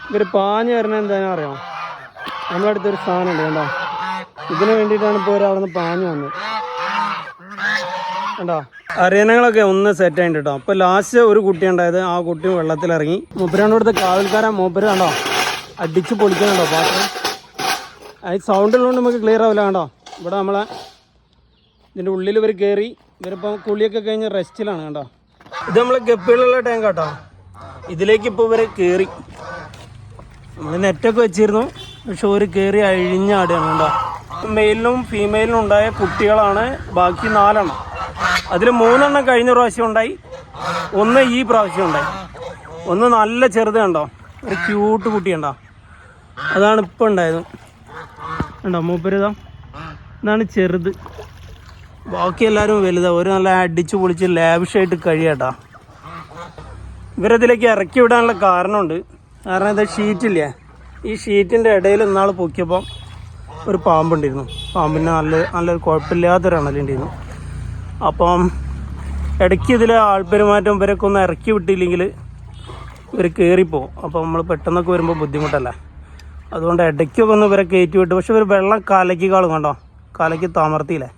ഇവര് പാഞ്ഞ് വരണ എന്താണെന്ന് അറിയാം. നമ്മുടെ അടുത്തൊരു സാധനം ഉണ്ട് കണ്ടോ, ഇതിന് വേണ്ടിയിട്ടാണ് ഇപ്പോൾ ഒരാൾ നിന്ന് പാഞ്ഞ് വന്നത് കണ്ടോ. അരയണകളൊക്കെ ഒന്ന് സെറ്റ് ആയിട്ട് കേട്ടോ. അപ്പോൾ ലാസ്റ്റ് ഒരു കുട്ടി ഉണ്ടായത്, ആ കുട്ടി വെള്ളത്തിലിറങ്ങി. മൂപ്പരാണ്ട് കൊടുത്ത കാവൽക്കാരൻ മൂപ്പര് കണ്ടോ അടിച്ച് പൊളിക്കുന്നുണ്ടോ പാത്രം. അത് സൗണ്ട് ഉള്ളതുകൊണ്ട് നമുക്ക് ക്ലിയർ ആവില്ല കണ്ടോ. ഇവിടെ നമ്മളെ ഇതിൻ്റെ ഉള്ളിൽ ഇവർ കയറി, ഇവരിപ്പം കുളിയൊക്കെ കഴിഞ്ഞ് റെസ്റ്റിലാണ് കണ്ടോ. ഇത് നമ്മളെ ഗപ്പികളുള്ള ടാങ്ക് കേട്ടോ. ഇതിലേക്ക് ഇപ്പോൾ ഇവർ കയറി. നമ്മൾ നെറ്റൊക്കെ വെച്ചിരുന്നു, പക്ഷെ ഒരു കയറി അഴിഞ്ഞാടുകയാണ് കണ്ടോ. മെയിലിനും ഫീമെയിലിനും ഉണ്ടായ കുട്ടികളാണ് ബാക്കി 4 എണ്ണം. അതിൽ 3 എണ്ണം കഴിഞ്ഞ പ്രാവശ്യം ഉണ്ടായി, 1 ഈ പ്രാവശ്യം ഉണ്ടായി. 1 നല്ല ചെറുത് കണ്ടോ, ഒരു ക്യൂട്ട് കുട്ടി കണ്ടോ. അതാണ് ഇപ്പം ഉണ്ടായത് കണ്ടോ. മൂപ്പരിതാ ഇതാണ് ചെറുത്, ബാക്കി എല്ലാവരും വലുതാണ്. ഒരു നല്ല അടിച്ച് പൊളിച്ച് ലാവിഷായിട്ട് കഴിയാട്ടാ. ഇവരതിലേക്ക് ഇറക്കി വിടാനുള്ള കാരണമുണ്ട്. കാരണം ഇത് ഷീറ്റില്ലേ, ഈ ഷീറ്റിൻ്റെ ഇടയിൽ ഇന്നാൾ പൊക്കിയപ്പോൾ ഒരു പാമ്പുണ്ടായിരുന്നു. പാമ്പിന് നല്ലൊരു കുഴപ്പമില്ലാത്തൊരു അണലുണ്ടായിരുന്നു. അപ്പം ഇടയ്ക്ക് ഇതിൽ ആൾപ്പെരുമാറ്റം ഇവരൊക്കെ ഒന്ന് ഇറക്കി വിട്ടില്ലെങ്കിൽ ഇവർ കയറിപ്പോവും. അപ്പോൾ നമ്മൾ പെട്ടെന്നൊക്കെ വരുമ്പോൾ ബുദ്ധിമുട്ടല്ല. അതുകൊണ്ട് ഇടയ്ക്കൊക്കെ ഒന്ന് ഇവരെ കയറ്റി വിട്ടു. പക്ഷെ ഇവർ വെള്ളം കലക്കി കാണും കണ്ടോ, കലക്കി തമർത്തിയില്ലേ.